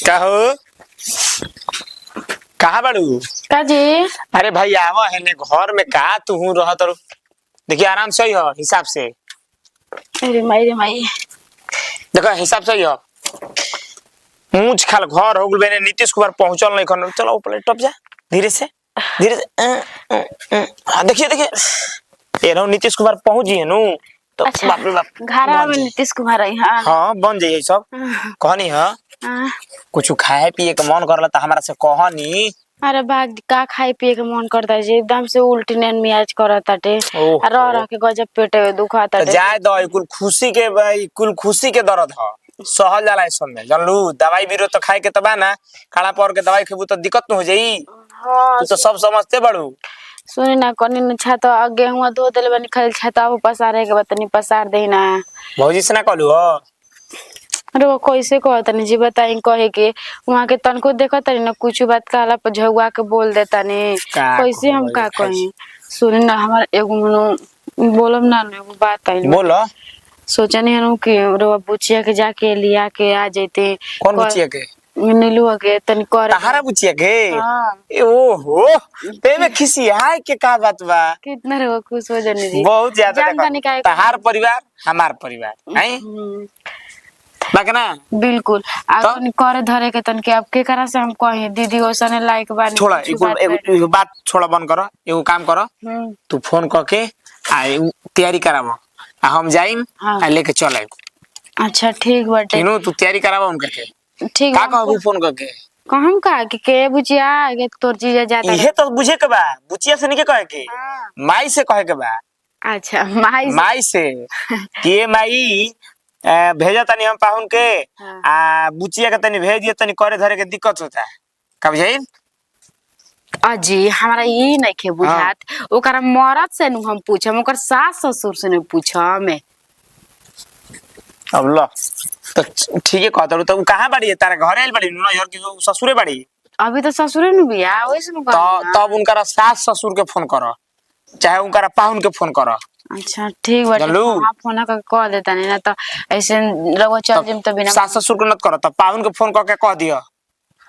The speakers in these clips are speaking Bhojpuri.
कहो कहा बड़ू का जी। अरे भाई आवा है ने घर में का तू रह तर देखिए आराम से ही हो हिसाब से अरे माई देखो हिसाब से ही हो मूछ खाल घर हो गल बेने नीतीश कुमार पहुंचल नहीं खन चलो ऊपर टप जा धीरे से हाँ देखिए देखिए ये नो नीतीश कुमार पहुंच गए नु तो अच्छा बाप रे बाप घरा में नीतीश कुमार आई। हाँ हाँ बन जाइए सब कहनी है कुछ खाए पिए के मन करला त हमरा से कहनी। अरे भाग का खाए पिए के मन करता है जी एकदम से उल्टी नींद मियाज करताटे रह रह के गजब पेट दुखाता तो जाए दो कुल खुशी के भाई कुल खुशी के दर्द ह सहल जाला इस समय जानलू दवाई बीरो तो खाए के तबा ना काला पर के दवाई खेबू तो दिक्कत न हो जाई। हाँ तू तो सब समझते बड़ू। सुनी ना कनी न छाता गेहुआ धो देले बनी खाली छाता वो पसारे के बतनी पसार दे ना भौजी से ना कहलू हो। अरे वो कैसे कहतनी जी बताई कहे के वहां के तनको देखतनी ना कुछ बात कहला पर झगुआ के बोल देतनी कैसे हम का कहीं। सुनी ना हमार एगो मनो बोलम ना एगो बात आई बोलो सोचनी हनु कि रो बुचिया के जाके लिया के आ जैते कौन बुचिया के नीलू के तनी कर तहारा बुचिया के हां ओहो ते में खिसी है के का बात बा कितना रो खुश हो जानी जी बहुत ज्यादा जानतानी का तहार परिवार हमार परिवार है बाकना बिल्कुल आ तनी करे धरे के तन के अब के करा से हम कहि दीदी ओसने लायक बानी छोड़ा एगो बात छोड़ा बंद करो एगो काम करो तू फोन करके आ तैयारी करावो आ हम जाइम आ लेके चल आइब। अच्छा ठीक बाटे तीनों तू तैयारी करावो उनका के ठीक का कहबू फोन करके कहम का के बुचिया आगे तोर जीजा जाता इहे तो बुझे के बा बुचिया से नहीं के कहे के माई से कहे के बा। अच्छा माई से के माई भेजा तनी हम पाहुन के आ बुचिया के तनी भेज दिए तनी करे धरे के दिक्कत होता है कब जाई अजी हमारा ये नहीं के बुझात ओकरा मरद से नु हम पूछम ओकर सास ससुर से नहीं पूछम अब लो तो ठीक है कहत तो कहां बाड़ी है तारा घरे आइल बाड़ी न यार की ससुरे बाड़ी अभी तो ससुरे नु बिया ओइसे नु तब उनका सास ससुर के फोन करो चाहे उनका पाहुन के फोन करो। अच्छा ठीक बाटे हां फोन का कह देता नहीं ना तो ऐसे रगो चल जिम तो बिना सास ससुर को नत करो तब पाहुन के फोन करके कह दियो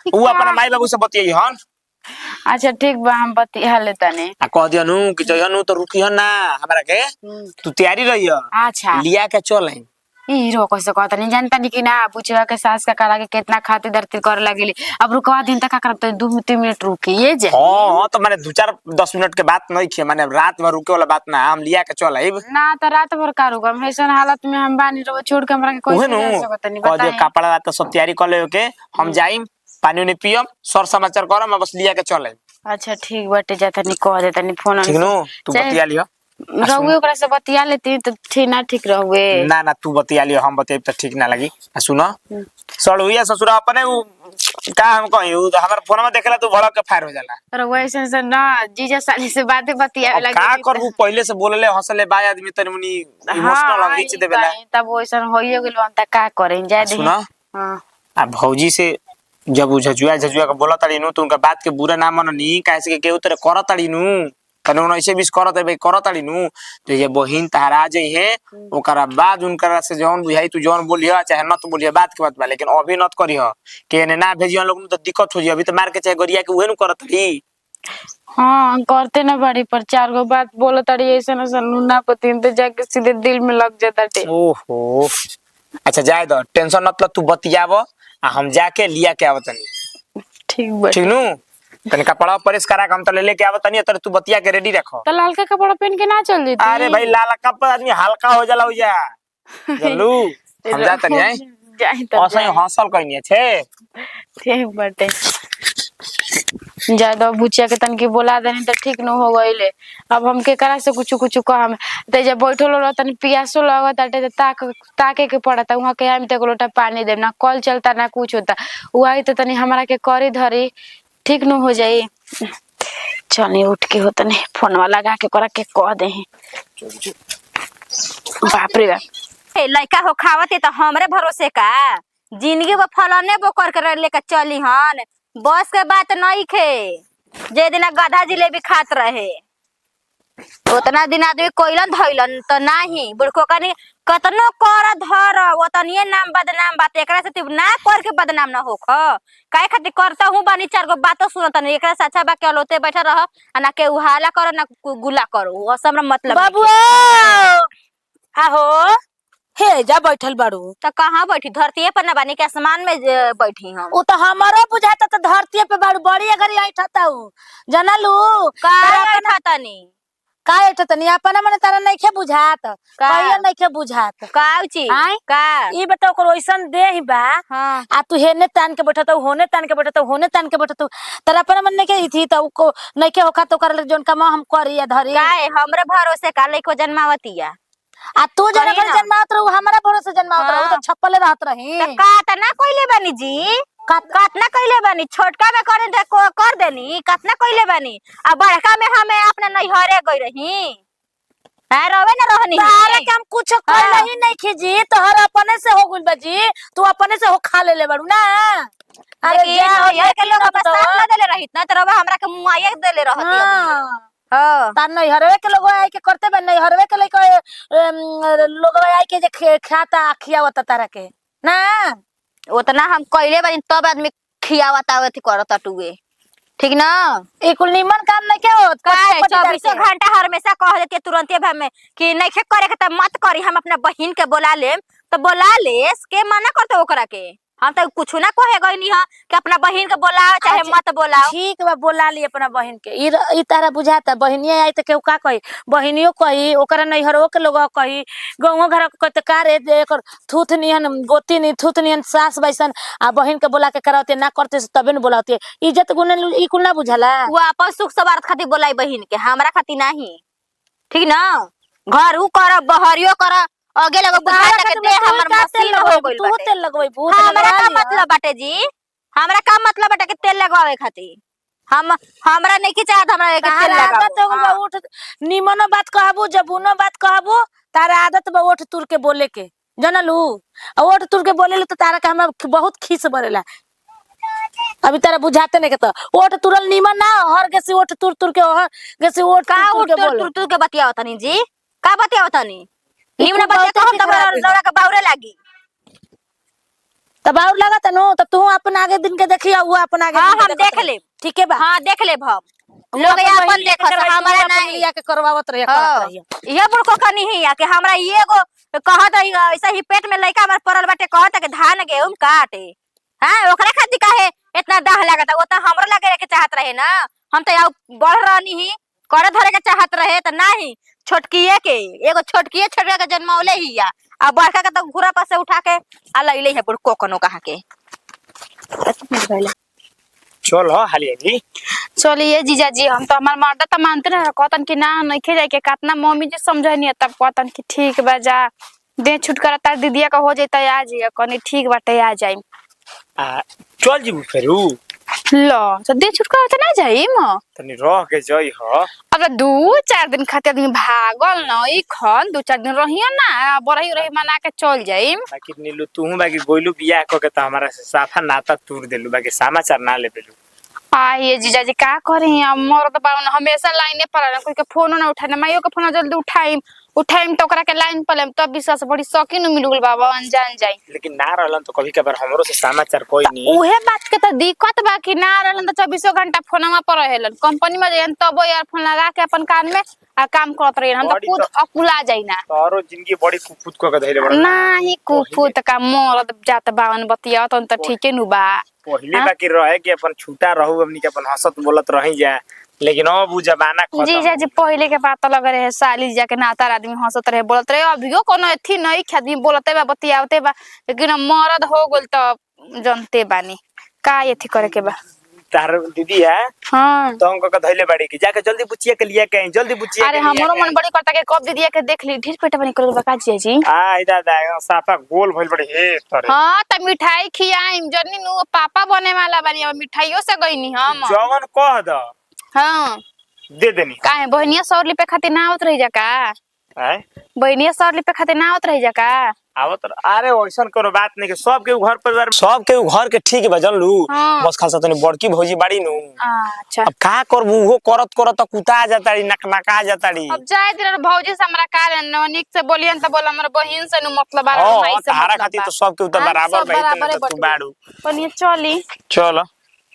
वो अपना माई बाबू से बतियाई हन। अच्छा ठीक बा हम बतिया लेता नहीं आ कह दियो नु कि जइहनु तो रुकी हन ना हमरा के तू तैयारी रहियो अच्छा लिया के चल ई रो कैसे कहता नहीं जानता नहीं कि ना बुचवा के सास का करा के कितना खातिर धरती कर लगेली अब रुकवा दिन तक का करब तो 2-3 मिनट रुकिए जे हां तो माने 2-4-10 मिनट के बात नहीं छे माने रात भर रुके वाला बात ना हम लिया के चल आइब ना तो रात भर का रुकम ऐसन हालत में हम बानी रो छोड़ के हमरा के कोई रह सकत नहीं बताई कपड़ा तो सब तैयारी कर ले के हम जाइम पानी ने पियम सर समाचार करम बस लिया के चल आइब। अच्छा ठीक बाटे जाता नहीं कह देता नहीं फोन ठीक नो तू बतिया लियो रहुए ओकरा से बतिया लेती तो ठीक ना ठीक रहुए ना ना तू बतिया लियो हम बतिया तो ठीक ना लगी सुनो सड़ुइया ससुरा अपने का हम कहि हमर फोन में देखला तू भड़क के फायर हो जाला पर वैसे से ना जीजा साली से बातें बतिया लगी का करबू पहले से बोलले हंसले बाय आदमी तनी मुनी इमोशनल लगी छ देबेला तब वैसन होइए गेल त का करें जाय दे। सुनो हां आ भौजी से जब झजुआ का बोला ताड़ी नु तो उनका बात के बुरा ना मननी कैसे के केहू तरह करत ताड़ी नु तने उन ऐसे बीस करत है करत ताड़ी नु तो ये बहिन तहरा जई है ओकरा बाद उनकरा से जौन बुझाई तू जौन बोलिया चाहे न तू बोलिया बात के बात बा लेकिन अभी नत करियो के ने ना भेजियो लोग तो दिक्कत हो जी अभी तो मार के चाहे गरिया के उहे नु करत ताड़ी। हां करते ना बड़ी पर 4 गो बात बोलत ताड़ी ऐसे न सन्नुना पतिन तो जाके सीधे दिल में लग जाता टे। ओहो अच्छा जाए दो टेंशन मत तू बतियावो आ हम जाके लिया के आवतनी ठीक बा ठीक नु तने कपड़ा प्रेस करा के हम तो ले के आवतनी तर तू बतिया के रेडी रखो तो लाल का कपड़ा पहन के ना चल जेती। अरे भाई लाल कपड़ा आदमी हल्का हो जाला हो जा जल्लू हम जातनी है जाई त असै हंसल कइनी छे ठीक बाटे ज्यादा बुचिया के तन के बोला देनी तो ठीक न हो गइले अब हम के करा से कुछ कुछ कहम त जे बैठल रह तनी पियासो लगत आटे ताके के पड़ता वहां के हम ते लोटा पानी दे ना कल चलता ना कुछ होता उही तो तनी हमरा के करी धरी ठीक न हो जाई। चली उठ के होता नहीं फोनवा लगा के करा के कह दे बाप रे बाप लड़का हो खावत तो हमरे भरोसे का जिंदगी वो फलने वो कर लेकर चली हन बस के बात नहीं खे जे दिन गधा जिलेबी खात रहे उतना दिन आदमी कोइलन धइलन त नाही बुढ़को कनी कतनो कर धर ओतनिए नाम बदनाम बात एकरा से तू ना कर के बदनाम ना होख काहे खातिर करता हूं बानी चार गो बातो सुनत नहीं एकरा से अच्छा बा के अलोते बैठा रह आ ना के उहाला कर ना गुला करो वो सब हमरा मतलब बाबू आहो हे जा बैठल बाड़ू त कहां बैठी धरतीए पर ना बानी के आसमान में बैठी हम उ तो हमारो बुझाता तो धरती पे बाड़ू बड़ी अगर यही ठता हूँ जनलू का तनी का एठ तनी अपना मने तारा नइखे बुझात कहियो नइखे बुझात काउची आय? का ई बेटा ओकर ओइसन देह बा हां आ तू हेने तान के बैठत होने तान के बैठत होने तान के बैठत तारा अपना मन नइखे थी त को नइखे होका तो कर जोन काम हम करी या धरी काहे हमरे भरोसे का लइको जन्मावतिया आ तू जने कही ना। जन्मात रहू हमारा भरोसे जन्मात रहू हाँ। तो छप्पले रहत रही त कातना कइले बानी जी कातना कइले बानी छोटका में करे दे कर देनी कातना कइले बानी आ बड़का में हमें अपने नैहरे गई रही है रवे ना रहनी तारा के हम कुछ कइले ही नहीं खीजी तोहर अपने से हो गइल बा जी तू अपने से हो खा ले बाड़ू ना अरे जा नैहर के लोग बस साथ ना देले रहित ना त रवा हमरा के मुआये देले रहती हां तार नैहरवे के लोग आए के करते बा नैहरवे के लइका लोग आए के जे खाता खियावता तारा के ना उतना हम कइले बानी तब आदमी खियावत आवत करत टुए ठीक ना ए कुल निमन काम नहीं के होत काहे 24 घंटा हमेशा कह देती तुरंते भाई में कि नहीं करे के त मत करी हम अपना बहिन के बोला ले तो बोला लेस के मना करते ओकरा के हम तो कुछ ना कहे गइनी हां कि अपना बहिन के बोलाओ चाहे मत बोलाओ ठीक बा बोला ली अपना बहिन के ई तारा बुझाता बहिनिया आई त केहू का कही बहिनियो कही ओकरा नैहरवो के लोग कही गांव घर के त का रे एकर थूथ नियन गोती नि थूथ नियन सास बैसन आ बहिन के बोला के करावते ना करते तबे न बोलावते इज्जत गुण ई कुल ना बुझाला वो अपन सुख सवार खातिर बोलाई बहिन के हमरा खातिर नहीं ठीक ना घर उ कर बहरियो कर आगे लगे बुझाता के दे हमर मशीन हो गइल तू तेल लगबै भूत हमरा का मतलब बाटे जी हमरा का मतलब बाटे के तेल लगावे खातिर हमरा नहीं की चाहत हमरा के तेल लगावे उठ निमनो बात कहबू जबूनो बात कहबू तारा आदत बा ओठ तुर के बोले के जनलू ओठ तुर के बोले तो तारा के हमरा बहुत खीस बरेला अभी तारा बुझाते नहीं के तो ओठ तुरल निमन ना हर गेसी ओठ तुर तुर के हर गेसी ओठ का तुर के बोल तुर के बतियाओ तनी जी का बतियाओ तनी निमन बतिया तो हम तब लौड़ा के बाउरे लागी तब और लगा तनु तब तू अपन आगे दिन के देखिया वो अपन आगे हां दिन के हम देख ले ठीक है बा हां देख ले हम लोग अपन देखत हमरा नहीं लिया के करवावत रहिया करत रहिया ये बुड़को कनी ही या कि हमरा ये एगो कहत है ऐसा ही पेट में लइका हमर परल बाटे कहत है कि धान गेहूं काटे हां ओकरा खातिर काहे इतना दाह लागत वो त हमरो लगे के चाहत रहे ना हम त बढ़ रहनी ही करे धरे के चाहत रहे त नहीं छोटकिए के एगो छोटकिए छोटका के जन्मौले ही या आ बड़का के त घुरा पास से उठा के आ लइले है बुड़को कनो कहा के चल हो हाली जी चलिए जीजाजी हम तो हमार मर्दा तो मानते रहे कहतन कि ना नहीं खे जाए के कितना मम्मी जी समझे नहीं तब कहतन कि ठीक बा जा दे छुटकारा तार दीदिया का हो जाता आ जाइए कनी ठीक बाटे आ जाई चल जीबू फेरू लो तो दे छुटकारा तो ना जाई म तनी रह के जई हो अब 2-4 दिन खातिर आदमी भागल न ई खन 2-4 दिन रहियो ना बरही रही मना के चल जाई बाकी नीलू तू बाकी गोइलू बियाह क के त हमरा से साफा नाता तोड़ देलू बाकी समाचार ना ले पेलू ये जीजाजी का करी मोर तो हमेशा लाइने पर कोई के फोन ना उठाने माइयो के फोन जल्दी उठाइम तो ओकरा के लाइन पर लेम तब विश्वास बड़ी शौकीन मिल गेल बाबा अनजान जाई लेकिन ना रहलन तो कभी कभार हमरो से समाचार कोई नहीं उहे बात के तो दिक्कत बा कि ना रहलन तो 24 घंटा फोनमा पर रहेलन कंपनी में जाइन तब ईयरफोन लगा के अपन कान में आ काम करत रहिन हम तो खुद अकुला जाई ना तोरो जिंदगी बड़ी कुफुत क के धइले बड़ नाही कुफुत का मोर जात बावन बतिया तो ठीके नु बा पहिले बाकी रहे कि अपन छूटा रहू हमनी के अपन हंसत बोलत रही जा लेकिन अब उ जमाना खत्म जीजाजी पहिले के बात लग रहे साली जाके नाता आदमी हंसत रहे बोलत रहे अभियो कोनो एथी नहीं आदमी बोलते बा बतियावते बा लेकिन मरद हो गेल तो जनते बानी का एथी करे के बा तार दीदी है हां तो हमको धइले बाड़ी कि जाके जल्दी बुचिया के लिया के जल्दी बुचिया अरे हमरो मन बड़ी करता के कब दीदिया के देख ली ढेर पेट बनी कर बका जीजाजी आ दादा साफा गोल भइल बड़ी हे तरे हां त मिठाई खियाइम जन्नी नु पापा बने वाला बानी अब मिठाइयो से गईनी हम जवन कह द हां दे देनी काहे बहनिया 100 रुपए खातिर ना आवत रही जा का हैं बहनिया 100 रुपए खातिर ना आवत रही जा का आवत अरे वैसन कोनो बात नहीं के सब के घर परिवार सब के घर के ठीक बा जानलू। हाँ। बस खासा तनी बड़की भौजी बाड़ी नु। अच्छा अब का करबू वो करत करत कुता जाताड़ी नकनका जाताड़ी। अब जाए दिन भौजी से हमरा का लेना निक से बोलियन त बोल हमरा बहिन से नु मतलब बारे हां भाई से तारा मतलब खातिर बा। तो सब के उतर हाँ, बराबर सब भाई बराबरे तू बटुए। बाड़ू। पनिया चली चलो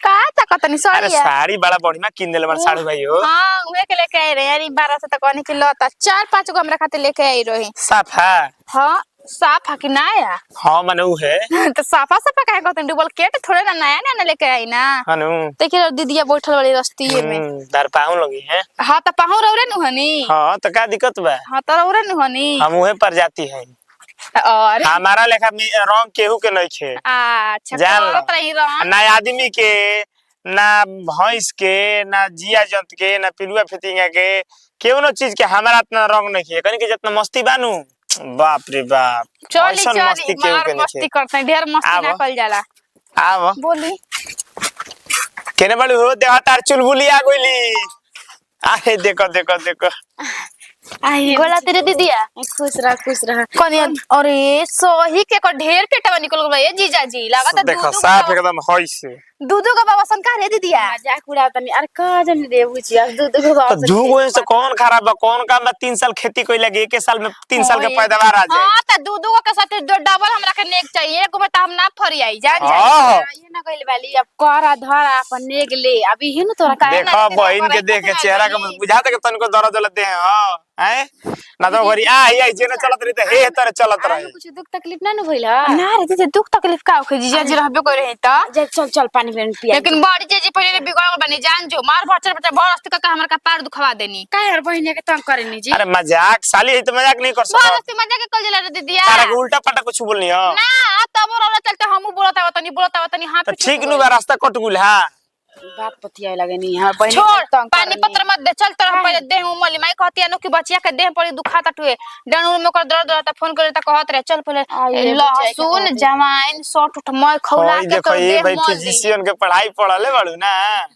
का तकतनी अरे सही है। साड़ी बड़ा बढ़िया किन देले बड़ साड़ू भाई हो। हां उहे के लेके आई रहे यानी 12 से तक आने की लता 4-5 गो हमरा खातिर लेके आई रही। साफा हां साफ है कि नया हां माने उ है तो साफा साफा काहे कहते डबल केट थोड़े ना नया नया लेके आई ना। हनु देखिए दीदिया बैठल वाली रस्तीये में दर पाऊ लगी है। हां त पाहु रौरे नु हनी। हां तो का दिक्कत बा हां त रौरे नु हनी हम उहे पर जाती है और हमारा लेखा रंग केहू के नहीं छे अच्छा जान लो। करत रही रंग ना आदमी के ना भैंस के ना जिया जंत के ना पिलुआ फितिंगा के केहू चीज के हमारा इतना रंग नहीं है कहीं के जितना मस्ती बानू बाप रे बाप चली ऐसन चली मस्ती केहू मार के मस्ती नहीं करते हैं ढेर मस्ती ना आवा। कल जाला आव बोली केने बड़ी हो देहा तार चुलबुली आ गइली। अरे देखो देखो देखो आई गोला तेरे दीदिया खुश रह कनी अरे सोही के को ढेर पेटवा निकल गई ये जीजा जी लागत देखो साफ एकदम होई से दूधू का बाबा सन का रे दीदिया मजाक उड़ातनी अरे का जन रे बुचिया दूध को तो दूगो से कौन खराब बा कौन काम में 3 साल खेती कोई लगे एक साल में 3 साल के पैदावार आ जाए। हां त दूधू के साथ दो डबल हमरा के नेक चाहिए एगो में त हम ना फरी आई जान हाँ। ये ना कइल वाली अब करा धरा अपन नेक ले अभी ही न तोरा काहे ना देखो बहन के देख के चेहरा के बुझाता के तनको दर्द दलते हैं हां हैं ना तो घरी आई जेने चलत रही त हे तर चलत रही। कुछ दुख तकलीफ ना न भइला ना रे दीदी दुख तकलीफ का होखे जीजा जी रहबे करे है त चल चल पानी में पिया लेकिन बड़ी जीजी पहले बिगड़ गल बनी जान जो मार भचर बच्चा बरस्ती का हमरा का पैर दुखवा देनी काहे हर बहिनी के तंग करेनी जी अरे मजाक साली है तो मजाक नहीं कर सकता बरस्ती मजा के कल जला रे दीदिया तारा के उल्टा पल्टा कुछ बोलनी हो ना तब रोला चलते हमहु बोलता तनी हां तो ठीक नु बा रास्ता कट गुल हां बात पतिया लगनी हां बहिनी छोड़ पानी पत्र मत दे चल तोरा पहले देह उमली माई कहती है नो कि बचिया के देह पड़ी दुखाता टुए डनुर में कर दर्द रहता फोन करे त कहत रहे चल पहले लहसुन जमाइन सट उठ मैं खौला के देखो तो ये देह भाई मल दी फिजिशियन के पढ़ाई पढ़ले बाड़ू ना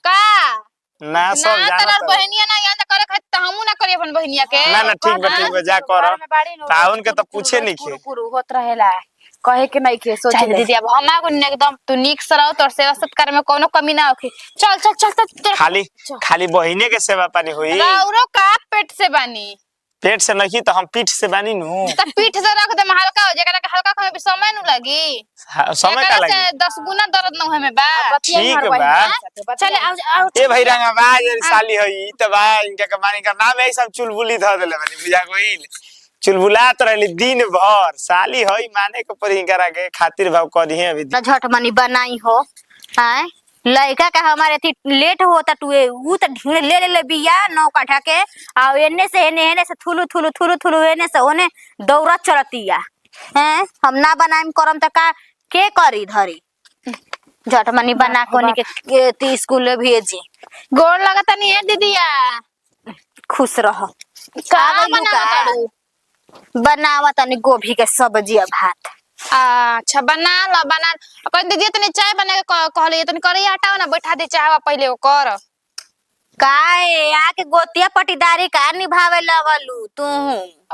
का ना सब ना जाना तोरा बहनिया ना याद करे खातिर त हमहु ना करी अपन बहनिया के ना ठीक बा जा कर ताउन के तो पूछे नहीं खे पुरु होत रहेला कहे के नहीं खे सोचे चल दीदी अब हमार को एकदम तू निक से रहो तोर सेवा सत्कार में कोनो कमी ना होखे चल चल चल चल खाली बहिने के सेवा पानी हुई राउरो का पेट से बानी पेट से नहीं तो हम पीठ से बानी नु त पीठ से रख दे हल्का हो जेकरा के हल्का खाए भी समय नु लगी समय का एकरा लगी से 10 गुना दर्द न होए में बा ठीक बा चल आओ ए भाई रंगा बाज साली होई त बा इनके के मानी का नाम है सब चुलबुली ध देले बानी बुझा गइल चुलबुलात रहली दिन भर साली होई माने के पर इनकरा के खातिर भाव करी है अभी झट मनी बनाई हो हैं लड़का का हमारे थी लेट होता टुए ऊ त ढीड़ ले बिया नौ काठा के आ एने से एने से थुलू एने से ओने दौड़त चलतिया हैं हम ना बनाइम करम त का के करी धरी झट मनी बना कोनी के ती स्कूल भेजी गोर लगता नहीं है दीदिया खुश रह का बनावताड़ू बनावा तनी गोभी के सब्जी आ भात अच्छा बना लो बना कह दीदी तनी चाय बना के कहले तनी करे आटा ना बैठा दे चाहवा पहले ओकर काहे आके गोतिया पटीदारी का निभावे लगलू तू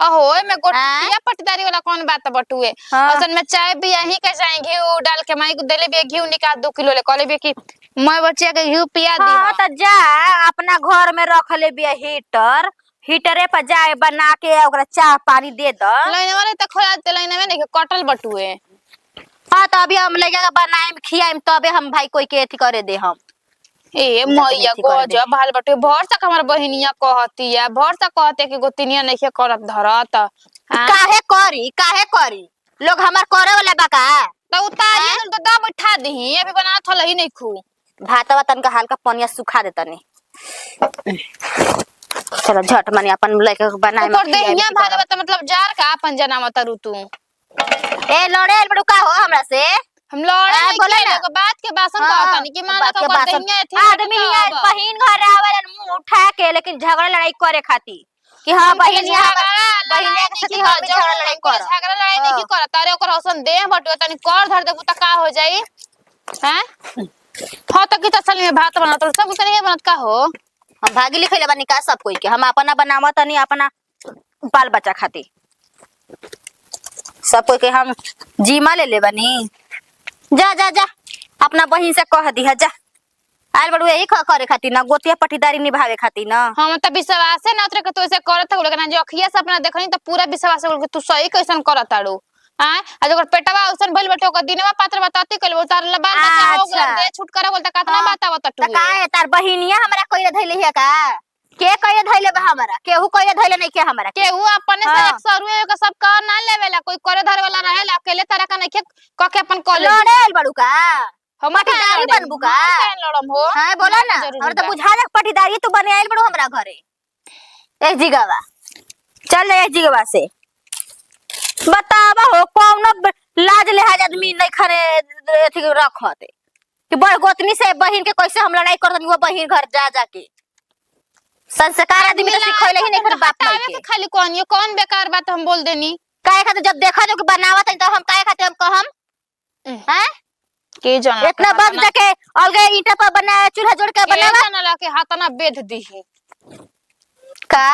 अहो में गोटिया पटदारी वाला कौन बात बटुए असल में चाय भी यही के चाहे घी डाल के माई को देले भी घी निकाल 2 किलो ले कहले भी कि मैं बच्चे के घी पिया दी हां त जा अपना घर में रख ले बिया हीटरे पर जाए बना के ओकरा चाय पानी दे द लाइन वाले त खोला ते लाइन में नहीं कटल बटुए हां त अभी हम लेके बनाएम खियाएम तबे हम भाई कोई के एथी करे दे हम ए मैया गजब भाल बटुए भर तक हमर बहिनिया कहतिया भर तक कहते कि गोतिनिया नहीं करत धरत काहे करी लोग हमार करे वाला बका त उतारिए न द बैठा दही अभी बना थल ही नहीं खू भातवा तनका हल्का पनिया सुखा दे तनी चलो झट मनी अपन लेके बनाए ऊपर देहिया भाले बता मतलब जार का अपन जना मत ऋतु ए लड़े बड़ू का हो हमरा से हम लड़े नहीं बोले खेले को बात के बासन कहता नहीं कि मान लो तो देहिया थी आदमी बहिन घर आवेलन मुंह उठा के लेकिन झगड़ा लड़ाई करे खाती कि हां बहिनिया बहिनिया के साथ हम झगड़ा लड़ाई नहीं कर तारे ओकर हसन देह बटुए तनी कर धर देबू त का हो जाई हैं हो त की त असल में भात बना तो सब कुछ नहीं बनत का हो हम भागी लिखले बानी का सब कोई के हम अपना बनावा तनी अपना बाल बच्चा खाती सब कोई के हम जीमा ले बनी। जा जा जा अपना बहिन से कह दिया जा। आयल बड़ू यही करे खातिर ना, गोतिया पटीदारी निभावे खातिर ना। हम त विश्वास है ना उतरे के तू ऐसे करत हो, लेकिन जो अखिया से अपना देखनी त पूरा विश्वास हो कि तू सही कैसन करत ताड़ू। हां आज ओकर पेटवा औसन भइल बटे, ओकर दिनवा पात्र बताती कल उतार ल बात बच्चा हो गल दे छुटकारा बोलता कतना बतावत टू। त का है तार बहिनिया हमरा कइले धइले है का? के कइले धइले बा हमरा? केहू कइले धइले नहीं के हमरा? केहू अपने से 100 रुपए का सब का ना लेवेला, कोई करे धरे वाला रहेला, अकेले तरह का नहीं क के अपन कॉलेज लड़े आइल बड़ू का? हम पटीदारी बनबू का? लड़म हो। हां बोला ना, और त बुझा जा पटीदारी तू बने आइल बड़ू हमरा घरे। एक जिगावा चल ले, एक जिगावा से बतावा हो कौन लाज लिहाज आदमी नहीं खरे अथी रखते कि बड़ गोतनी से बहिन के कैसे हम लड़ाई कर दनी। वो बहिन घर जा जाके संस्कार आदमी तो सिखैले ही नहीं कर बाप माई के। खाली कौन ये कौन बेकार बात हम बोल देनी काहे खातिर जब देखा जो कि बनावत है तो हम काहे खातिर हम कहम हैं के जान इतना बग जाके अलगे ईंटा पर बना चूल्हा जोड़ के बनावा ना लाके हाथना बेध दी है का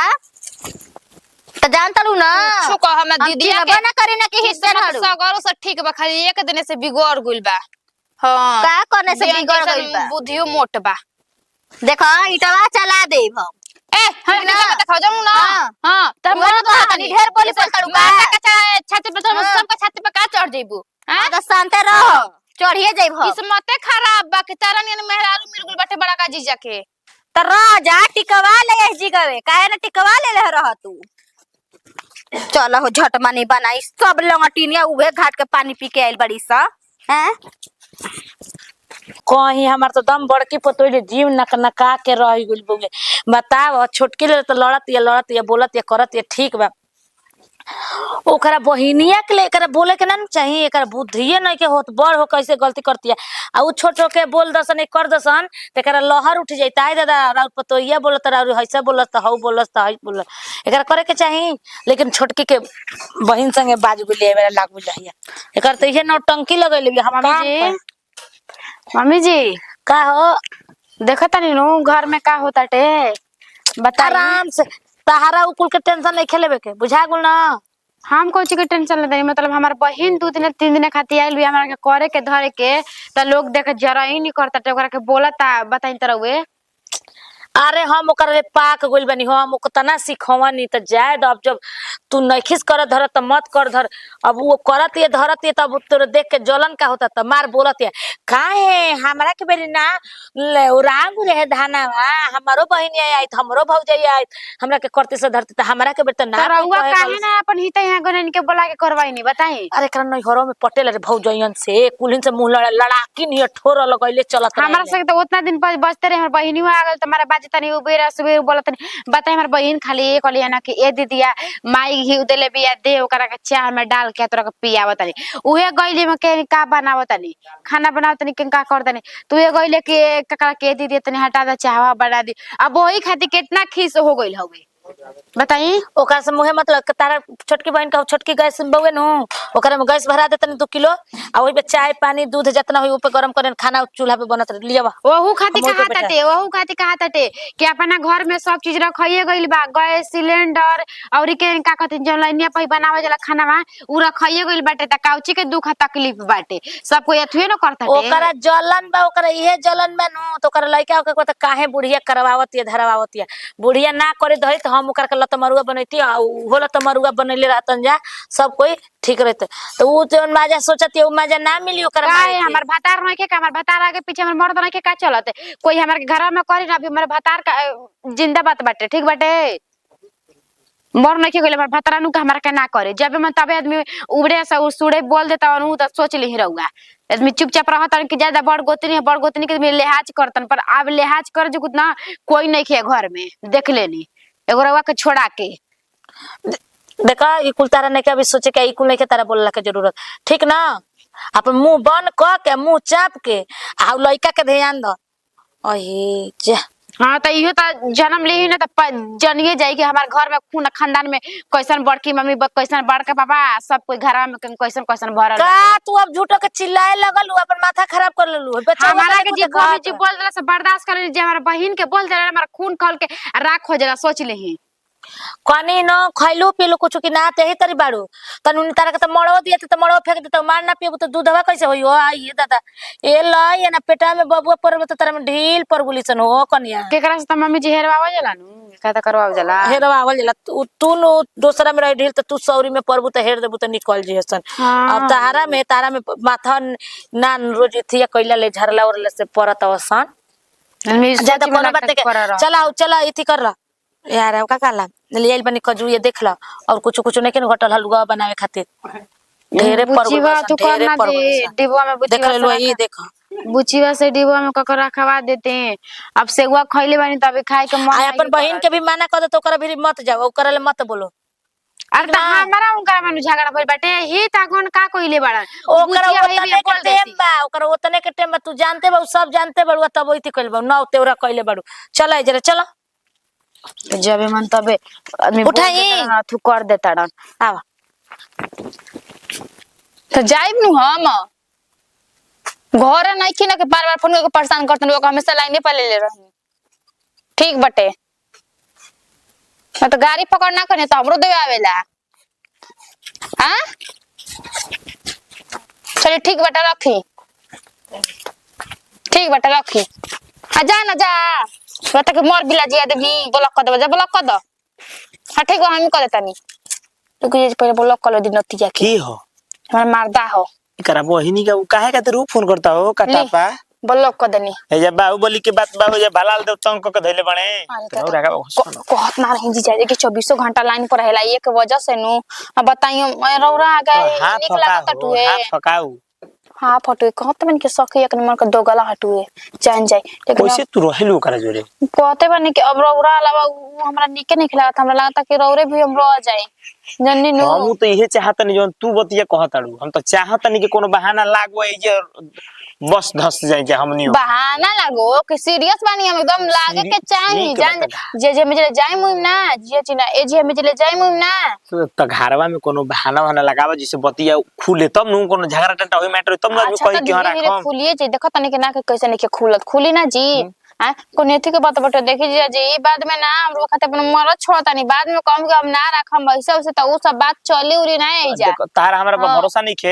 त जानता लू ना। छुको हमरा दीदिया के बना करे ना कि हिस्से हड़ू सगरो से ठीक बा, खाली एक दिन से बिगड़ गइल बा। हां का करने से बिगड़ गइल बा? बुद्धियो मोट बा। देखो ईंटवा चला दे हम ए हम ना। के देखा जाऊ ना। हां हां तब वो तो तनी ढेर बोली बोल करू का छाती पे तो सबका छाती पे का चढ़ जइबू। हां तो शांत रहो, चढ़िए जाइब हम। किस्मते खराब बा कि तारा नियन मेहरारू मिल गइल बाटे बड़ा का जीजा के। त राजा टिकवा ले जी गवे काहे ना टिकवा ले रह तू। चल हो झटमा नहीं बनाई सब लंगटिनिया उहे घाट के पानी पी के आइल बड़ी सा हैं। कहीं हमार तो दम बड़की पतोई जीव नका के रह गइल बुगे। बताओ छोटकी ले तो लड़त या बोलत या करत या ठीक बा, ओकरा बहिनिया के ले एकरा बोले के ना चाहिए। एकरा बुद्धिए नहीं के होत, बड़ हो कैसे गलती करती है आ उ छोट हो के बोल दसन एक कर दसन त एकरा लहर उठ जाई। ताई दादा राउर पतोइया बोलत राउर हैसा बोलत हौ बोलत हई बोलत एकरा करे के चाहिए। लेकिन छोटकी के बहिन संगे बाज गुले मेरा लाग बुझाइया एकर त इहे नौटंकी लगैले हम काम। मम्मी जी का हो देखा तानी नु घर में का होता टे बता। आराम से तहारा उकुल के टेंशन नहीं खेलेबे के बुझा गुल ना। हम कोची के टेंशन ले देनी, मतलब हमार बहिन 2 दिन 3 दिन खातिर आइल भी हमरा के करे के धरे के त लोग देख जरा ही नहीं करता टे, ओकरा के बोलता बताई तरवे। अरे हम ओकरा रे पाक गइल बनी, हम ओकतना सिखवनी त जाए अब जब तू नखिस कर धर त मत कर धर। अब वो करत ये धरत ये तब तोरे देख के जलन का होता त मार बोलत है काहे हमरा के बेरी ना रांग रहे धाना हमारो बहिन आई त हमरो भौजाई आई हमरा के करते से धरते त हमरा के बेर त ना रउआ काहे ना अपन हित यहां गनन के बोला के करवाई नहीं बताई। अरे कर नहीं घरों में पटेल रे भौजाइयन से कुलिन से मुंह लड़ाकी नहीं ठोर लगैले चलत हमरा से तो उतना दिन पर बचते रहे, हमर बहिनी आ गेल त हमारा बात तनी उबेरा सुबह बोलत नहीं बताई। हमर बहिन खाली एक कहलिया ना कि ए दीदिया माई घी देले बिया दे ओकरा के चाह में डाल के तोरा के पियावत नहीं। उहे गइले में के का बनावत नहीं खाना बनावत नहीं का करत नहीं। तू ए गइले के ककरा के दीदी तनी हटा दे चाहवा बना दी। अब वही खातिर कितना खीस हो गइल हवे बताई। ओकरा से मुहे मतलब तारा छोटकी बहन का छोटकी गैस बउए नु ओकरा में गैस भरा देतनी 2 किलो आ ओही पे चाय पानी दूध जितना होई ऊपर गरम करे खाना चूल्हा पे बनत लिया बा। वहू खातिर कहा ताटे कि अपना घर में सब चीज रखइए गइल बा, गैस सिलेंडर और के का कहते जब लाइनिया पे बनावे जाला खाना में उ रखइए गइल बाटे त काउची के दुख तकलीफ बाटे सब कोई अथुए न करता टे। ओकरा जलन बा ओकरा इहे जलन बा नु तो ओकरा लइका ओके कहत काहे बुढ़िया करवावत या धरवावत या बुढ़िया ना करे धई त हम ओकरा के लतमरुआ बनैती आ हो लतमरुआ बनैले रहतन जा सब कोई ठीक रहते तो उ जौन माजा सोचत है उ माजा ना मिली ओकरा काहे हमर भतार नहीं के हमर भतार आगे पीछे हमर मर्द नहीं के का चलत कोई हमर घर में करी ना। अभी हमर भतार का जिंदा बात बाटे ठीक बाटे मर नहीं के गइल हमर भतार नु हमरा के ना करे जब मैं तबे आदमी उबड़े से सुड़े बोल देता नु त सोच ली रहूगा आदमी चुपचाप रहतन कि ज्यादा बड़ गोतनी के लिहाज करतन पर अब लिहाज कर जो ना कोई नहीं के घर में देख लेनी एगो रउआ के छोड़ा के। देखा ई कुल तारा नहीं के अभी सोचे के ई कुल नहीं के तारा बोलला के जरूरत ठीक ना। अपन मुंह बंद क के मुंह चाप के आ लइका के ध्यान द अहे जा। हाँ तो इहो तो जन्म ले ना तो जनिए जाई कि हमारे घर में खून खानदान में कैसन बड़की मम्मी कैसन बड़का पापा सब कोई घर में कैसन कैसन भरल का तू अब झूठो के चिल्लाए लगल अपन माथा खराब कर लेलू हमारा के जी मम्मी जी बोल देला से बर्दाश्त कर जे हमारा बहन के बोल देला हमारा खून खल के राख हो जाला सोच लेही कनी न खैलू पीलू कुछ कि ना ते ही तरी बाड़ू तनु तारा के त मड़ो दिए त मड़ो फेंक दे त मार ना पियबू त दूधवा कैसे होई हो आई ये दादा ए लाई ना पेटा में बबुआ परल त तारा में ढील पर गुलिसन हो कनिया केकरा से त मम्मी जी हेरवावा जाला नु का त करवाव जाला हेरवावल जाला तू नु दूसरा में रह ढील त तू सौरी में परबू त हेर देबू त निकल जेसन अब तारा में माथा ना रोज थिया कइला ले झरला और से परत अवसान ज्यादा कोनो बात के चला इथी कर ला यार का काला ले आइल बनी खजू ये देख ला और कुछ नहीं के घटल हलवा बनावे खातिर ढेरे बुचिवा तू करना दे डिबवा में देख बुचिवा लो ये देख बुचिवा से डिबवा में ककर रखवा देते हैं अब सेवा खइले बानी तब खाए के मन अपन बहन के भी मना कर दे तो ओकरा भी मत जाओ ओकरा ले मत बोलो अरे हमारा उनका में झगड़ा भइल बाटे ही ताकोन का कइले बाड़न ओकरा ओतने के टेम तू जानते बा सब जानते बड़ुआ तब ओइती कइल बा ना तेरा कइले बाड़ू चल जरा चलो जबे मन तबे आदमी उठाई तू कर देता डन आवा तो जाइब नु हम घर नहीं की ना के बार-बार फोन करके परेशान करतन लोग हमेशा लाइने पे ले रहनी ठीक बटे मैं तो गाड़ी पकड़ना करने तो हमरो देवे आवेला हां चलिए ठीक बटा रखी ठीक बटा रखी आ जा ना जा बता के मोर बिला जिया देबी ब्लॉक कर दे जा ब्लॉक कर दो हां ठीक बा हम कर देतानी तू के पहले ब्लॉक कर दिन नतिया की हो हमार मर्दा हो करा बहिनी का काहे का तेरू फोन करता हो काटापा ब्लॉक कर देनी ए जा बाहुबली के बात बाबू जा भलाल देव तंग के धइले बने तो रगा कहत ना रही जी जाए कि 24 घंटा लाइन पर रहेला एक वजह से नु अब बताइयो रौरा आ गए निकला टटुए हाथ फकाऊ हां फटुए कहत मन के सखी एक नंबर के दो गला हटुए जान जाए लेकिन कैसे तू रहेलू करे जोरे कहते बने कि अब रौरा अलावा हमरा निके नहीं खिलात हमरा लगता कि रौरे भी हम रह जाए जन्नी नु हम तो इहे चाहत नहीं जोन तू बतिया कहताड़ू हम तो चाहत नहीं कि कोनो बहाना लागो ए जे बस धस जाए जे हमनी बहाना लागो कि सीरियस बानी हम एकदम लागे के चाहिए जान जे में जाए मुइम ना जे चिना ए जे में जाए मुइम ना तो घरवा में कोनो बहाना बहाना लगावा जिसे बतिया खुले तब नु कोनो झगड़ा टंटा होई मैटर तब ना कहि कि हरा धीरे खुलिए जे देखत नहीं कि ना के कैसे नहीं के खुलत खुली ना जी हां कोने थी के बात बटे देखी जी बाद में ना हम लोग खाते अपन मरद छोड़ता नहीं बाद में कम के हम ना रखम वैसे उसे तो वो सब बात चली उरी ना आई जा तारा हमरा पर भरोसा नहीं खे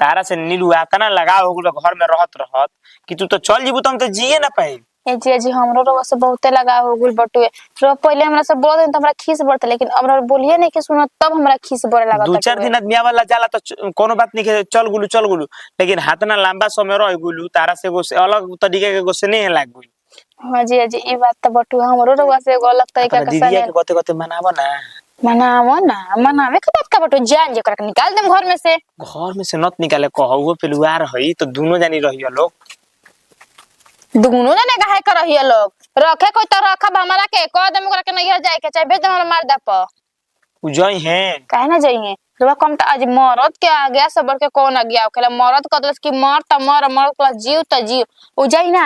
तारा से नीलू आतना लगाव हो गेल घर में रहत कि तू तो चल जीबू तुम तो जिए ना पाई ए जी हमरो रो से बहुते लगाव हो गेल बटुए रो पहले हमरा से बोल देन त हमरा खीस बढ़त लेकिन हमरा बोलिए नहीं कि सुनो तब हमरा खीस बढ़े लागत दो चार दिन आदमी वाला जाला तो कोनो बात नहीं के चल गुलू लेकिन हाथ ना लंबा समय रह गुलू तारा से गो अलग तरीके के गो से नहीं लाग गुल हां जी ई बात त बटुए हमरो रो से अलग तरीका के दीदिया के कते मनाबो ना मनावे के बात का बटुए जान जे कर निकाल देम घर में से नत निकाले कहू पेलुआर हई तो दोनों जानी रहियो लोग दुगुनो ने काहे कर रही लोग रखे कोई तो रखब हमरा के कह देम ओकरा के नहीं जाए के चाहे भेज देम हमरा मार द प उजई है काहे ना जाइए रवा कम त आज मरद के आ गया सब के कौन आ गया ओकला मरद कदलस की मर त मर क्लास जीव त जीव उजई ना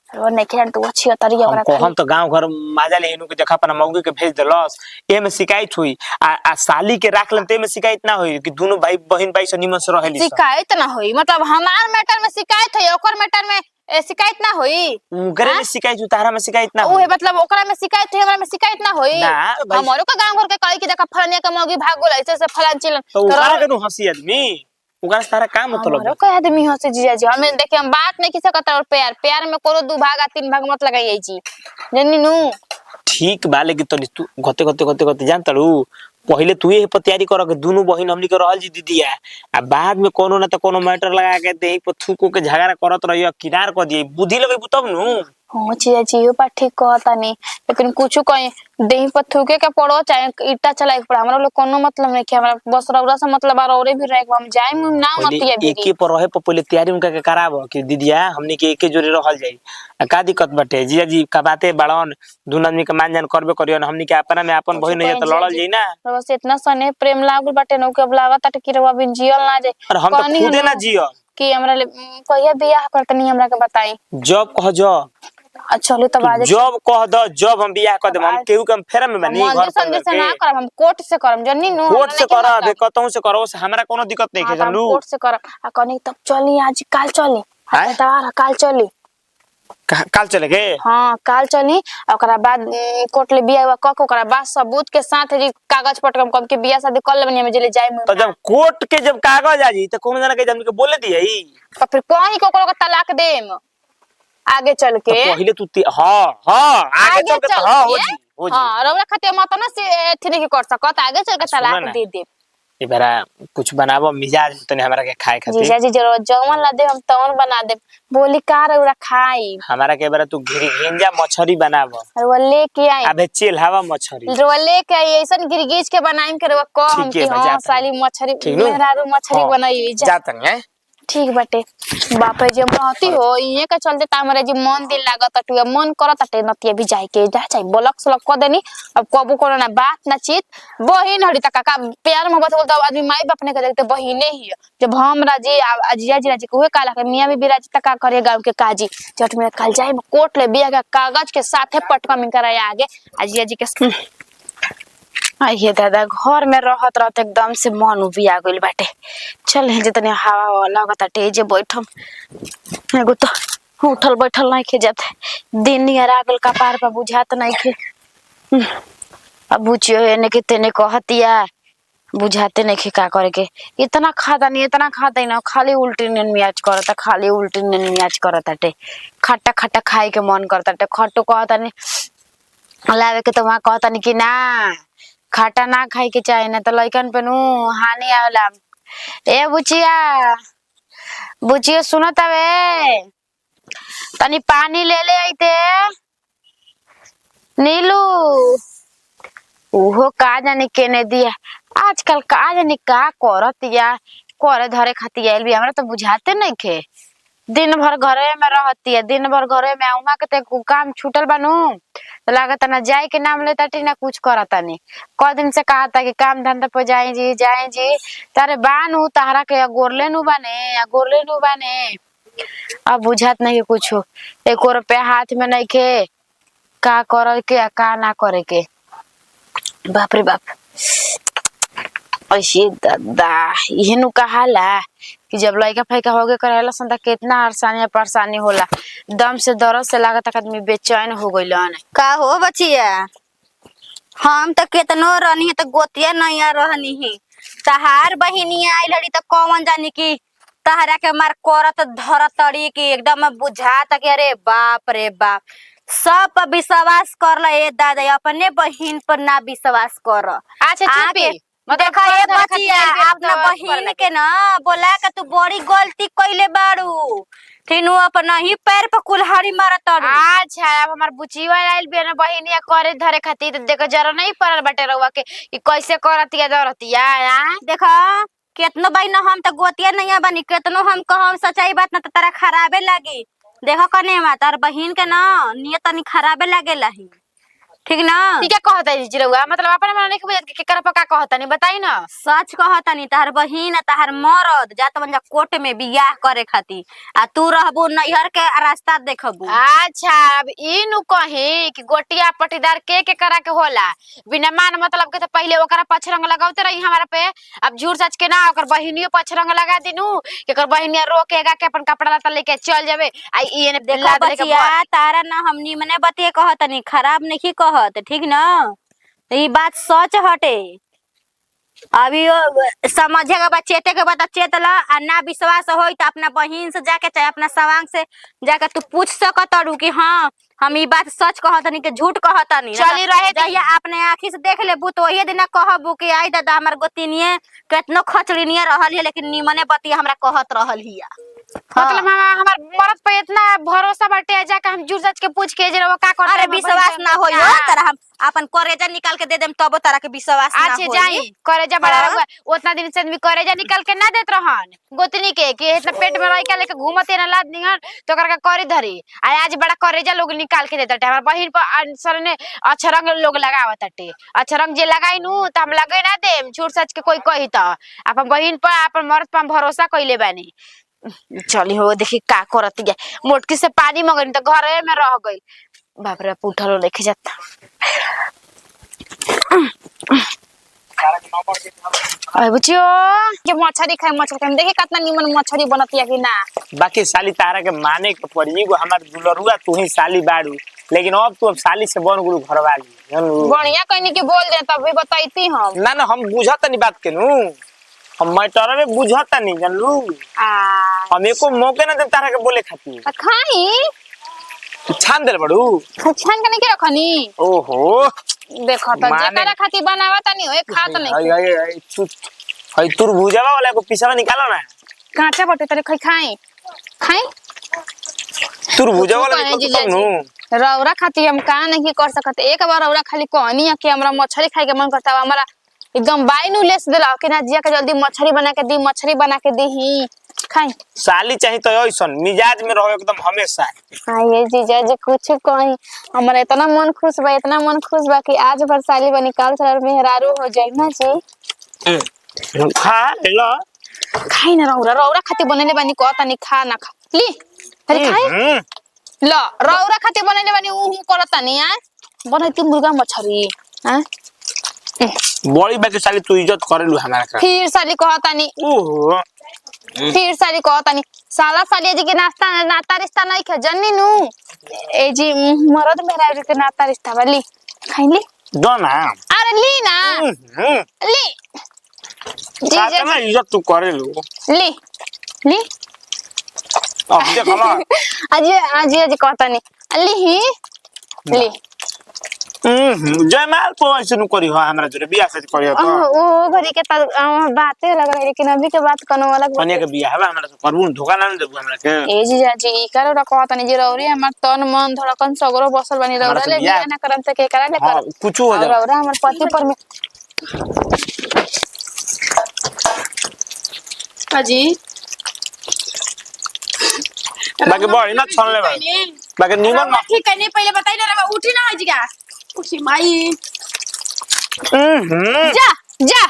रवा नहीं खेन तो अच्छी तरिया ओकरा हम तो गांव घर माजा लेनु के देखा अपना मौगी के भेज देलस ए में शिकायत हुई आ साली के राख लेते में शिकायत ना होई कि दोनों भाई बहन भाई से निमन से रहेली शिकायत ना होई मतलब हमार मैटर में शिकायत है ओकर मैटर में शिकायत ना होई उनकरे में शिकायत तारा में शिकायत ना ओहे मतलब ओकरा में शिकायत है हमरा में शिकायत ना होई ना हमरो का गांव घर के कहि कि देखा फलानिया के मौगी भाग गेल ऐसे से फलान चिलन तो ओकरा के नु हंसी आदमी ओकरा सारा काम मतलब हमरो का आदमी हंसे जीजा जी हमें देखिए हम बात नहीं किसे करता और प्यार में कोनो दो भाग आ तीन भाग मत लगाई जी जन्नी नु ठीक बा लेकिन तू गते जान तड़ू पहले तू ये तैयारी कर के दोनों बहन हमनी के रहल जी दीदिया आ बाद में कोनो ना तो कोनो मैटर लगा के देही पर थूको के झगड़ा करत रहियो किनार कर दिए बुद्धि लगेबू तब नु हां जीजा जी यो बात ठीक कहता नहीं लेकिन कुछ कहीं देही पर थूके के पड़ो चाहे ईटा चलाए के पड़ हमरा लोग कोनो मतलब नहीं कि हमरा बस रौरा से मतलब औरे भी रह हम जाए ना मत ये भी एके पर रहे पर पहले तैयारी उनका के कराबो कि दीदिया हमनी के एके जोरे रहल जाई का दिक्कत बाटे जीजा जी का बातें बड़न दोनों आदमी के मान जान करबे करियो हमनी के अपना में अपन बहिन नहीं तो लड़ल जाई ना बस इतना सने प्रेम लागल बाटे न के अब लागत कि रवा बिन जियल ना जाए और हम तो खुदे ना जियो कि हमरा कहिया बियाह करतनी हमरा के बताई जब कह जब चलो तब आज जब कह द जब हम बियाह कर देम हम केहू के फेरा में बनी घर पर से ना करब हम कोर्ट से करब जन्नी नु कोर्ट से करब कतहु से करो से हमरा कोनो दिक्कत नहीं है जानलू कोर्ट से करब आ कनी तब चली आज काल चली हां काल चली काल चले गए हाँ काल चली ओकरा बाद कोर्ट ले बिया क के ओकरा बाद सबूत के साथ जी कागज पटकम कब के बिया शादी कर लेबनी में जेले जाए तो जब कोर्ट के जब कागज आ जी तो कौन जना के जब के बोले दिए ही तो फिर कहीं को तलाक देम आगे चल तो के पहले तू हां आगे चल के हां हो जी हां रौला खातिर मत ना से एथने के कर सकत आगे चल के तलाक दे दे ए बेरा कुछ बनाबो मिजाज तने हमरा के खाए खातिर जीजा जी जरूर जवन ला दे हम तवन बना दे बोली का रौला खाई हमारा के बेरा तू घिंजा मछरी बनाबो और वो लेके आई अबे चिल हवा मछरी रौला लेके आई ऐसन गिरगिज के बनाइम के रौला को हम ठीक है, की मैं हां जाता साली मछरी ठीक नु? मेहरारू मछरी हाँ, बनाई जा जातन है ठीक बाटे बापे जे महती हो इहे के चलते तामरे जी मन दिल लागत टुए मन करत टटे नतिया भी जाए के जा चाहे ब्लॉक सलक क देनी अब कबो कोनो ना बात ना चित बहिन हड़ी तक का प्यार मोहब्बत बोलता आदमी माई बाप ने के देखते बहिने ही है। जब हम राजी अजिया जी राजी कोहे काला के मियां भी बिराजी तक का करे गांव के काजी जट में कल जाए कोर्ट ले बिया के कागज के साथे पटका में कराया आगे अजिया जी के ये दादा घर में रहत रहत एकदम से मन उबिया गइल बाटे चल जितने हवा लगता टे जे बैठम एगो तो उठल बैठल नहीं खे जाते दिन नियर आगल कपार पर बुझात नहीं खे अब बुझियो एने के तेने कहतिया बुझाते नहीं खे का करे के इतना खाता नहीं ना खाली उल्टी नियन मियाज करता खाली उल्टी नियन मियाज करता टे खट्टा खट्टा खाए के मन करता टे खट्टो कहता नहीं लावे के तो वहां कहता नहीं कि ना खाटा ना खाए के चाहे ना तो लइकन पे नु हानि आवेला ए बुचिया सुनत हवे तनी पानी ले ले आइते नीलू ओहो का जाने केने दिया आजकल का जाने का करत या करे धरे खाती आइल भी हमरा तो बुझाते नहीं खे दिन भर घरे में रहती है दिन भर घरे में उमा के ते काम छूटल बानू तो लागत ना जाए के नाम लेता टी ना कुछ करता नहीं क दिन से कहा था कि काम धंधा पे जाए जी तारे बानू तारा के गोरले नु बाने अब बुझात नहीं कुछ एक रुपया हाथ में नहीं खे का करे के का ना करे के बाप रे बाप ऐसे दादा ये नु कहाला कि जब लइका फैका होगे करेला संता कितना परेशानी होला दम से दर्द से लागत आदमी बेचैन हो गइलन का हो बचिया हम तो केतनो रहनी है तो गोतिया नहीं रहनी ही तहार बहिनिया आइल हड़ी तो कौन जानी की तहरा के मार करत धरत तड़ी की एकदम बुझाता कि अरे बाप रे बाप सब पर विश्वास कर ल ए दादा अपने बहिन पर ना विश्वास कर अच्छा चुप्पी देखा ये बचिया अपना बहिन के ना बोला के तू बड़ी गलती कइले बाड़ू तीनू अपना ही पैर पर कुल्हाड़ी मारत ताड़ू अच्छा अब हमार बुचिवा आइल बिया ना बहिनिया करे धरे खातिर देखो जरा नहीं पड़ल बाटे रउवा के कि कैसे करतिया दरतिया देखा केतनो बाई ना हम तो गोतिया नहीं बनी केतनो हम कहम सच्चाई बात ना तो तारा खराबे लागी देखो कने मा तार बहिन के ना नियत तनी खराबे लागेला ही ठीक ना ठीक है कहता है जिरउआ मतलब अपन मन नहीं बुझत के कर पका कहता नहीं बताई ना सच कहतनी तार बहिन तार मरद जात बन जा कोर्ट में बियाह करे खाती आ तू रहबू नैहर के रास्ता देखबू अच्छा अब ई नु कहे कि गोटिया पटीदार के करा के होला बिना मान मतलब के तो पहले ओकरा पछरंग लगावते रही हमारा पे अब झूठ सच के ना ओकर बहिनियो पछरंग लगा दिनु कि ओकर बहिनिया रोकेगा के अपन कपड़ा लता लेके चल जाबे आ ई ने देखा बचिया तारा ना हमनी मने बतिए कहतनी खराब नहीं कहत ठीक ना ये बात सच हटे अभी समझेगा बा चेते के बता चेतला आ ना विश्वास होई तो अपना बहिन से जाके चाहे अपना सवांग से जाके तू पूछ सकतड़ू कि हाँ हम ये बात सच कहतनी के झूठ कहतनी चली रहे जहिया अपने आँखी से देख लेबू तो वही दिन कहबू कि आई दादा हमार गोतिनिए केतनो खचड़िनिए रहल है लेकिन निमने बतिया हमरा कहत रहल हिया मतलब हमार मरद पे इतना भरोसा बाटे जाके हम जुड़ सच के पूछ के जरा का करते अरे विश्वास ना होई हो तारा हम अपन करेजा निकाल के दे देम तब तारा के विश्वास ना अच्छे होई जाई करेजा बड़ा रहुआ उतना दिन से आदमी करेजा निकाल के ना देत रहन गोतनी के कि इतना पेट में रह के लेके घूमते ना लाद निहन तो करके करी धरी आज बड़ा करेजा लोग निकाल के देता हमार बहिन पर सर ने अच्छा रंग लोग लगावत टे अच्छा रंग जे लगाई नु त हम लगे ना देम झूठ सच के कोई कही त अपन बहिन पर अपन मर्द पर भरोसा कइले बानी चली हो देखी का करती है मोटकी से पानी मंगनी तो घरे में रह गई बाप रे उठलो लेके जाता अरे बुचियो के मछरी खाए देखी कितना निमन मछरी बनतिया कि ना। बाकी साली तारा के माने के पड़ी एगो हमार दुलरुआ तू ही साली बाड़ू, लेकिन अब तू अब साली से बन गुरु घर वाली बढ़िया कहनी के बोल दे तब भी बताईती हम ना हम बुझत नहीं बात के नु, हम मैटर में बुझत नहीं जानलू। हम एको मौके ना दे तारा के बोले खातिर। खाई छान देल बड़ू छान के नहीं रखनी। ओहो देखो तो जेकरा खातिर बनावत नहीं होए खात नहीं। हई तुर भुजावा वाला को पिसावा निकालो ना। कांचा बटे तरे खाई खाई तुर भुजावा वाला निकाल तब नु। रौरा खातिर हम का नहीं कर सकते। एक बार रौरा खाली कहनी है कि हमरा मछली खाए के मन करता है, हमरा एकदम बाइनु लेस देला कि ना जिया के जल्दी मछली बना के दी खाई। साली चाहिए तो ऐसन मिजाज में रहो एकदम हमेशा। हां ये जीजा जी कुछ कहीं हमरा इतना मन खुश बा कि आज भर साली बनी काल सर मेहरारू हो जाई ना जी। खा लो खाई ना रौरा खातिर बनेले बानी कहता नहीं खा ना खा ली अरे खाई ल रौरा खातिर बनेले बानी ऊ करता नहीं आ बनैती मुर्गा मछली हां बड़ी बाकी साली तू इज्जत करेलू हमारा का। फिर साली कहता नहीं ओहो फिर साली कहता नहीं साला साली जी के नाता रिश्ता नहीं खे जन्नी नु ए जी मरद मेहरारू के नाता रिश्ता वाली खाई ली दो ना। अरे ली ना ली काहे ना इज्जत तू करेलू ली अब देख ला आज कहता नहीं ली जयमाल को ऐसे नु करी हो हमरा जोरे बियाह से करी हो तो ओ घरी के बातें लग रही लेकिन अभी के बात कोनो अलग कन्या के बियाह है हमरा से करबू धोखा ना देबू हमरा के। ए जीजा जी करो रा कहता नहीं जे रौरी हमर तन मन धड़कन सगरो बसल बनी रौरा ले बियाह ना करम त के करा ले कर कुछ हो जा रौरा हमर पति पर में अजी बाकी बड़ी ना छन ले बाकी निमन ना ठीक है नहीं पहले बताई ना उठी ना जी का उठी माई जा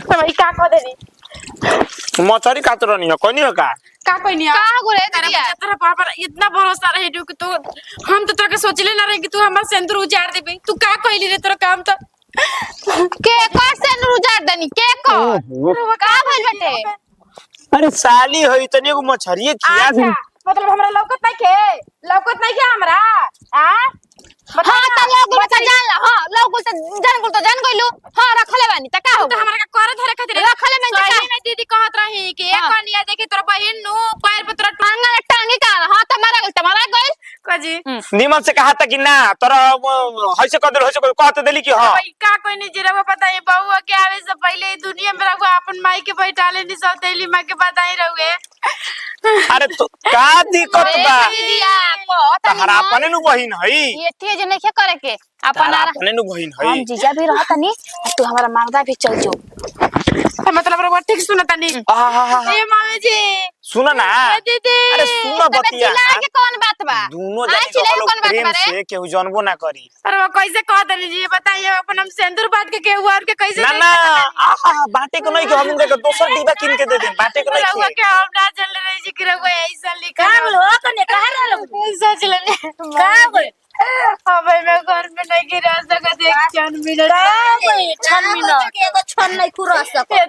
भाई का कह देनी मछरी कातर नहीं हो कोनी हो का कोई नहीं का गोरे तेरा दिया तेरा पापा इतना भरोसा रहे कि तू हम तो तेरे के सोचले ना रहे कि तू हमार सिंदूर उजाड़ देबे। तू का कहली रे तेरा काम तो के कर से उजाड़ दनी के को का भइल बटे। अरे साली होई तनी एगो मछरी खिया दे। मतलब हमरा लौकत नहीं के हमरा हां त लोग तो जान ला हां लोग तो जान गइलू हां रखले बानी त का हो तो हमरा का कर धरे खातिर रखले में का में दीदी कहत रही कि एक कनिया देखे तोरा बहिन नु पैर पे तोरा टांगी का हां तुम्हारा गइल कजी निमन से कहा था कि ना तोरा हइसे कदर हइसे कहते देली कि हां भाई का कोई नहीं जरा पता है बहू के आवे से पहले ई दुनिया में रखो अपन माई के बैठाले नहीं सौतेली मां के बताई रहुए। अरे तो का दिक्कत बा दिया को तहरा अपने नु बहिन हई ये तेज नहीं क्या करे के अपन अपने नु बहिन हई हम जीजा भी रहता नहीं तू हमारा मारदा भी चल जो मतलब रे ठीक सुनता नहीं ए मामी जी सुन ना दीदी अरे सुन बतिया के कौन बात बा दोनों जानी रहलो प्रेम से केहू जानबो ना करी। अरे वो कैसे कह दनी जी बताइए अपन हम सिंदूर बात के केहू और के कैसे ना ना बाटे को नहीं कि हम के दोसर डिब्बा किन के दे दे बाटे को नहीं रहुआ के हम ना चल रही जी कि रहुआ ऐसा लिखा का बोलो कने कह रहलो सोच लेने का बोल अब मैं घर में नहीं गिरा सकत एक क्षण मिनट छन मिनट के एगो छन नहीं खुरा सको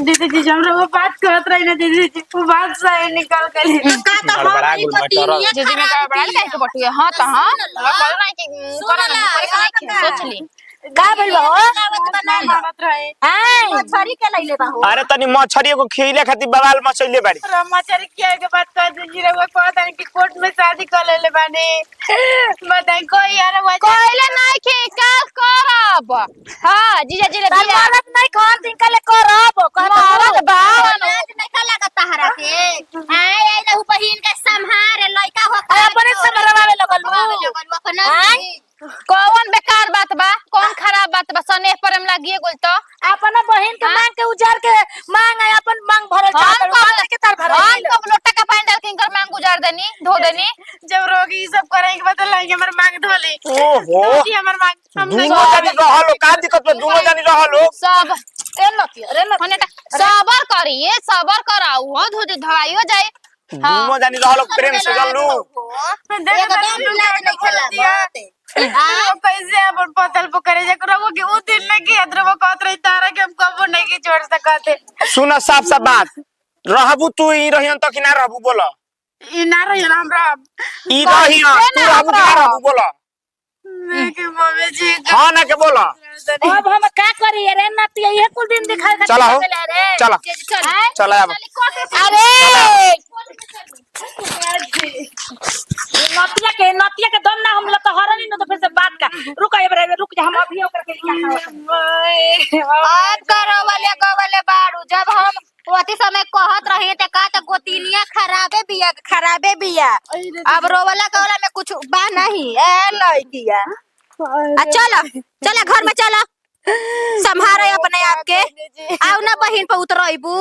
दीदी जी जब वो बात करत रही ना दीदी जी वो बात सही निकल गई का तो बड़ा हम गुल मटर जीजी में का बड़ा काहे के बटुए हां त हां बोल ना कि करा ना परीक्षा सोच ली का बोल हो मारत रहे हां मछरी के लइले बा हो अरे तनी मछरी एगो खिले खातिर बवाल मचैले बाड़ी ब्रह्मचारी क्या के बात कर दीजिए रे वो कहता है कि कोर्ट में शादी कर लेले बानी बताई कोई यार वो कोइले नहीं के काल करब हां जीजा जी रे बिया मारत नहीं खान दिन कले करब मारत बावन नहीं का लागत हरा के हां आई लहु बहिन के संहारे लइका हो अपने समरवावे लगल अपना कौन बेकार बात बा कौन खराब बात बा सनेह परम लागिए गोल तो अपना बहिन के मांग के उजार के मांग है अपन मांग भरल हम के तार भरल हम कब लोटा का पानी डाल के इनकर मांग गुजार देनी धो देनी जब रोगी सब करेंगे बता लाएंगे हमारे मांग धोले ओहो जी हमारे मांग हम दोनों जानी रहलो का दिक्कत बा दोनों जानी रहलो सब रे न होने सबर करिए सबर कराऊ हो धो धवाइयो जाए दोनों जानी रहलो प्रेम से जानलू एकदम लाज नहीं खेला कैसे अपन पतल पकड़े जकरा वो के उ दिन में की अदर वो कहत रही तारा के हम कबो नहीं की छोड़ सकते सुन साफ साफ बात रहबू तू ई रहियन त कि ना रहबू बोला ई ना रही हमरा ई रहियन तू रहबू कि ना रहबू बोला के मम्मी जी हां ना के बोला अब हम का करी रे नतिया ये कुल दिन दिखाई खातिर चला हो रे चला चला अब अरे नतिया के दम ना हम ल तो हरनी न तो फिर से बात का रुक जा हम अभी ओकर के लिखा आज गवले बाड़ू जब हम ओती समय कहत रही त का त गोतिनिया खराबे बिया अब रोवला गवला में कुछ बा नहीं ए लइकिया चल घर में चल संभारे अपने आप के आउ ना बहिन पे उतरइबू